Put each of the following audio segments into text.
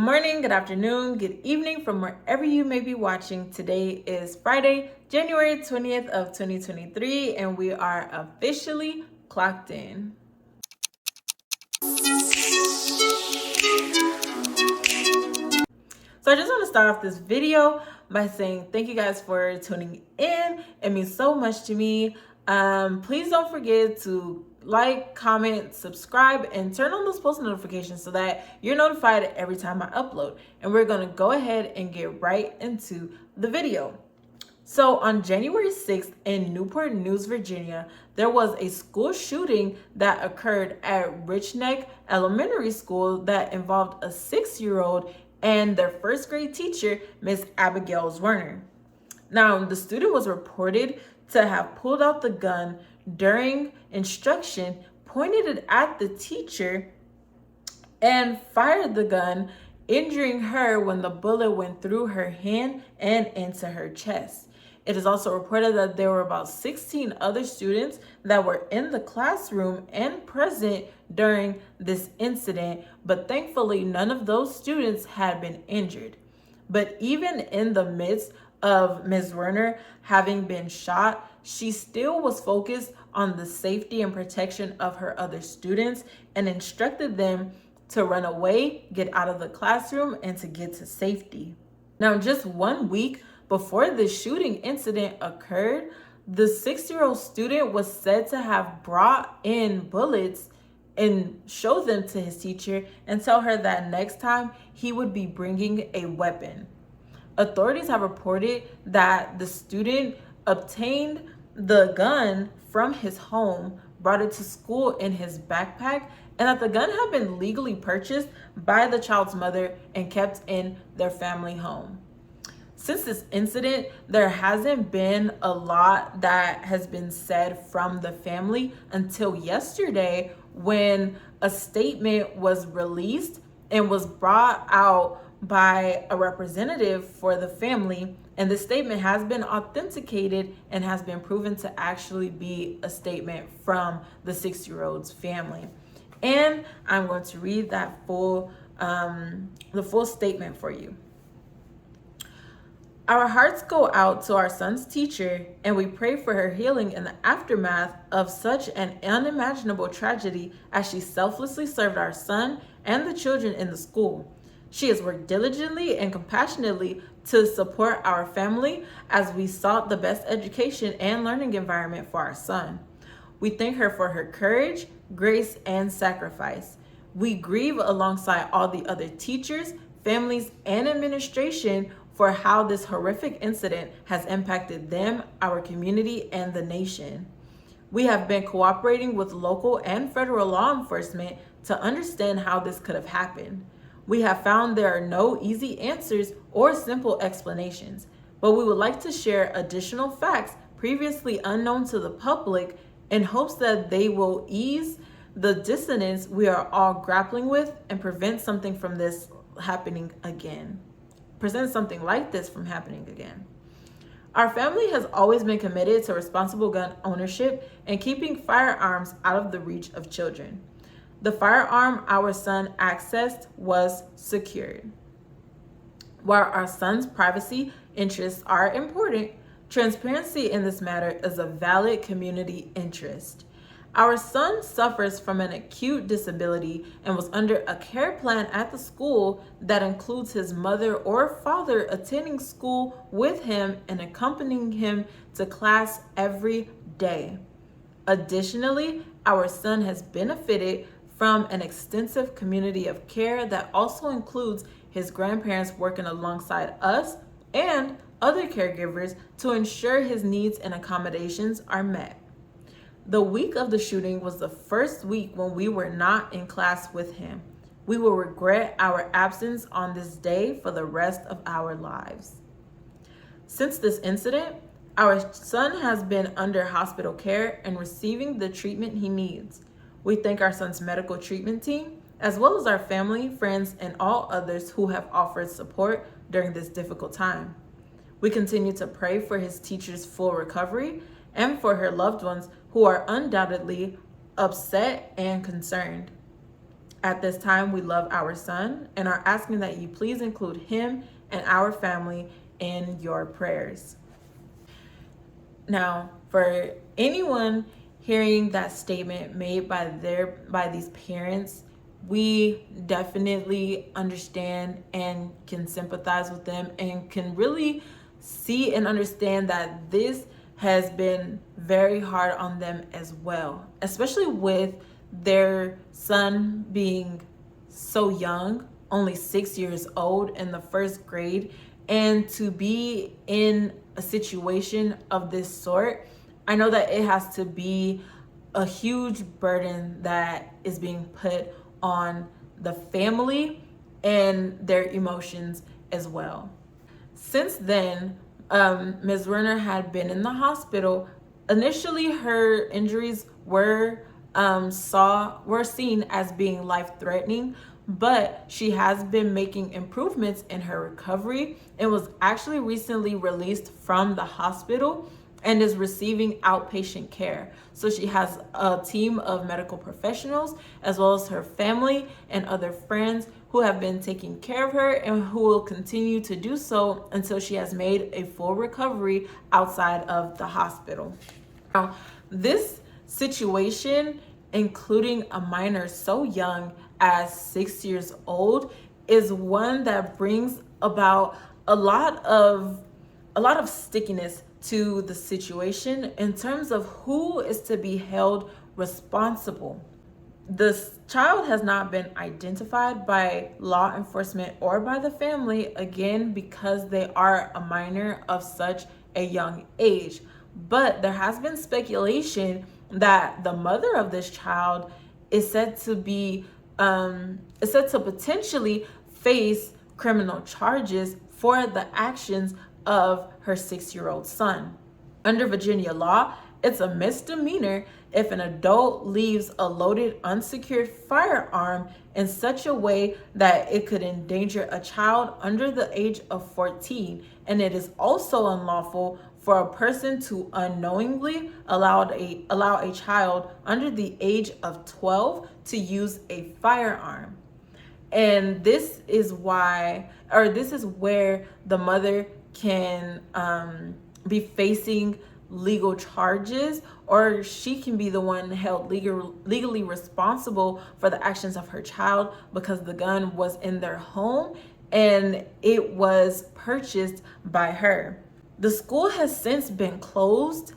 morning, good afternoon, good evening from wherever you may be watching. Today is Friday, January 20th of 2023, and we are officially clocked in. So I just want to start off this video by saying thank you guys for tuning in. It means so much to me. Please don't forget to like, comment, subscribe, and turn on those post notifications so that you're notified every time I upload. And we're going to go ahead and get right into the video. So on January 6th in Newport News, Virginia, there was a school shooting that occurred at Richneck Elementary School that involved a 6-year-old and their first grade teacher, Miss Abby Zwerner. Now, the student was reported to have pulled out the gun during instruction, pointed it at the teacher, and fired the gun, injuring her when the bullet went through her hand and into her chest. It is also reported that there were about 16 other students that were in the classroom and present during this incident, but thankfully none of those students had been injured. But even in the midst of Ms. Zwerner having been shot, she still was focused on the safety and protection of her other students and instructed them to run away, get out of the classroom, and to get to safety. Now, just 1 week before the shooting incident occurred, the 6-year-old student was said to have brought in bullets and show them to his teacher and tell her that next time he would be bringing a weapon. Authorities have reported that the student obtained the gun from his home, brought it to school in his backpack, and that the gun had been legally purchased by the child's mother and kept in their family home. Since this incident, there hasn't been a lot that has been said from the family until yesterday when a statement was released and was brought out by a representative for the family. And the statement has been authenticated and has been proven to actually be a statement from the 6-year-old's family. And I'm going to read that the full statement for you. Our hearts go out to our son's teacher, and we pray for her healing in the aftermath of such an unimaginable tragedy as she selflessly served our son and the children in the school. She has worked diligently and compassionately to support our family as we sought the best education and learning environment for our son. We thank her for her courage, grace, and sacrifice. We grieve alongside all the other teachers, families, and administration for how this horrific incident has impacted them, our community, and the nation. We have been cooperating with local and federal law enforcement to understand how this could have happened. We have found there are no easy answers or simple explanations, but we would like to share additional facts previously unknown to the public in hopes that they will ease the dissonance we are all grappling with and prevent something like this from happening again. Our family has always been committed to responsible gun ownership and keeping firearms out of the reach of children. The firearm our son accessed was secured. While our son's privacy interests are important, transparency in this matter is a valid community interest. Our son suffers from an acute disability and was under a care plan at the school that includes his mother or father attending school with him and accompanying him to class every day. Additionally, our son has benefited from an extensive community of care that also includes his grandparents working alongside us and other caregivers to ensure his needs and accommodations are met. The week of the shooting was the first week when we were not in class with him. We will regret our absence on this day for the rest of our lives. Since this incident, our son has been under hospital care and receiving the treatment he needs. We thank our son's medical treatment team, as well as our family, friends, and all others who have offered support during this difficult time. We continue to pray for his teacher's full recovery and for her loved ones who are undoubtedly upset and concerned. At this time, we love our son and are asking that you please include him and our family in your prayers. Now, for anyone hearing that statement made by these parents, we definitely understand and can sympathize with them and can really see and understand that this has been very hard on them as well, especially with their son being so young, only 6 years old in the first grade, and to be in a situation of this sort. I know that it has to be a huge burden that is being put on the family and their emotions as well. Since then, Ms. Werner had been in the hospital. Initially, her injuries were seen as being life-threatening, but she has been making improvements in her recovery and was actually recently released from the hospital and is receiving outpatient care. So she has a team of medical professionals as well as her family and other friends who have been taking care of her and who will continue to do so until she has made a full recovery outside of the hospital. Now, this situation, including a minor so young as 6 years old, is one that brings about a lot of stickiness to the situation in terms of who is to be held responsible. This child has not been identified by law enforcement or by the family, again, because they are a minor of such a young age. But there has been speculation that the mother of this child is said to potentially face criminal charges for the actions of her 6-year-old son. Under Virginia law, it's a misdemeanor if an adult leaves a loaded, unsecured firearm in such a way that it could endanger a child under the age of 14. And it is also unlawful for a person to unknowingly allow a child under the age of 12 to use a firearm. And this is where the mother can be facing legal charges, or she can be the one held legally responsible for the actions of her child because the gun was in their home and it was purchased by her. The school has since been closed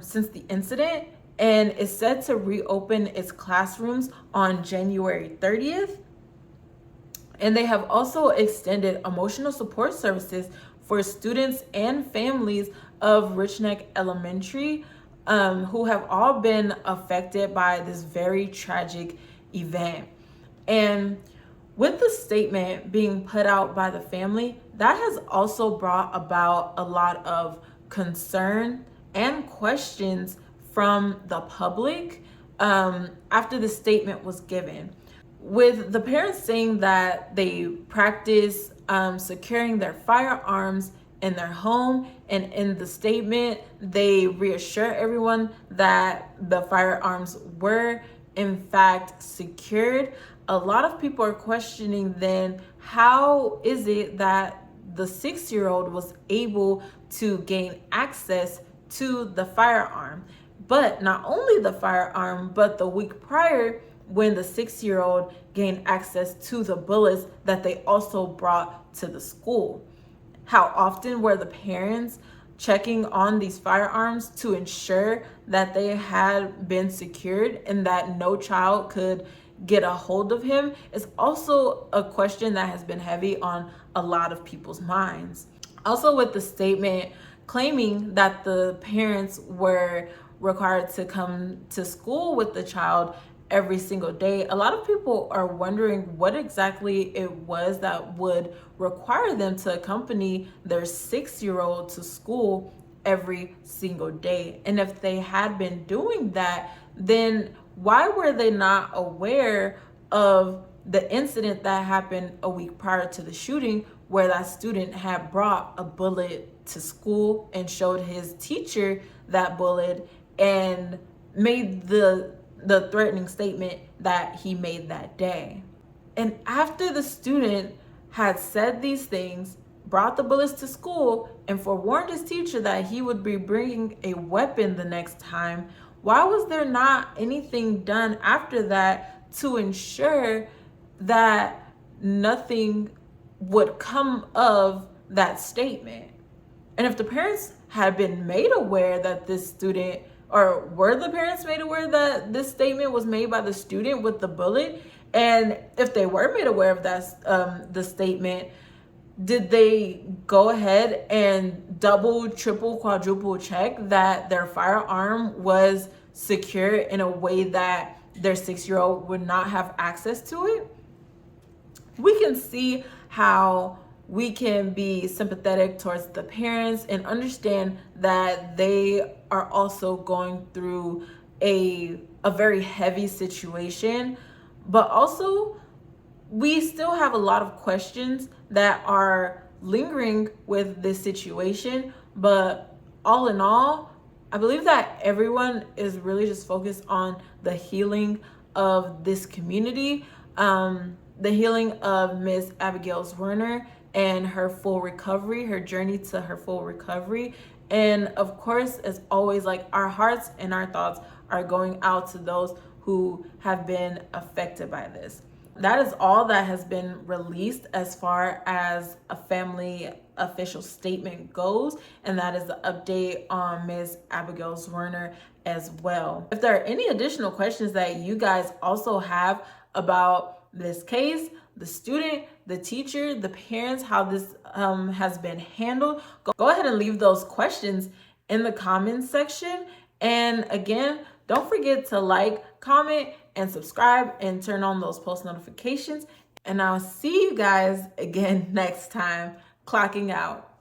since the incident and is set to reopen its classrooms on January 30th. And they have also extended emotional support services for students and families of Richneck Elementary, who have all been affected by this very tragic event. And with the statement being put out by the family, that has also brought about a lot of concern and questions from the public after the statement was given. With the parents saying that they practice securing their firearms in their home, and in the statement they reassure everyone that the firearms were in fact secured. A lot of people are questioning then, how is it that the 6-year-old was able to gain access to the firearm? But not only the firearm, but the week prior, when the 6-year-old gained access to the bullets that they also brought to the school. How often were the parents checking on these firearms to ensure that they had been secured and that no child could get a hold of him is also a question that has been heavy on a lot of people's minds. Also, with the statement claiming that the parents were required to come to school with the child every single day, a lot of people are wondering what exactly it was that would require them to accompany their 6-year-old to school every single day. And if they had been doing that, then why were they not aware of the incident that happened a week prior to the shooting, where that student had brought a bullet to school and showed his teacher that bullet and made the threatening statement that he made that day. And after the student had said these things, brought the bullets to school, and forewarned his teacher that he would be bringing a weapon the next time, why was there not anything done after that to ensure that nothing would come of that statement? And if the parents had been made aware that this student, or were the parents made aware that this statement was made by the student with the bullet, and if they were made aware of that the statement, did they go ahead and double, triple, quadruple check that their firearm was secure in a way that their 6-year-old would not have access to it? We can see how we can be sympathetic towards the parents and understand that they are also going through a very heavy situation, but also we still have a lot of questions that are lingering with this situation. But all in all, I believe that everyone is really just focused on the healing of this community, the healing of Miss Abbigail Zwerner and her full recovery, her journey to her full recovery. And of course, as always, like, our hearts and our thoughts are going out to those who have been affected by this. That is all that has been released as far as a family official statement goes, and that is the update on Ms. Abbigail Zwerner as well. If there are any additional questions that you guys also have about this case, the student, the teacher, the parents, how this has been handled, go ahead and leave those questions in the comments section. And again, don't forget to like, comment, and subscribe, and turn on those post notifications. And I'll see you guys again next time. Clocking out.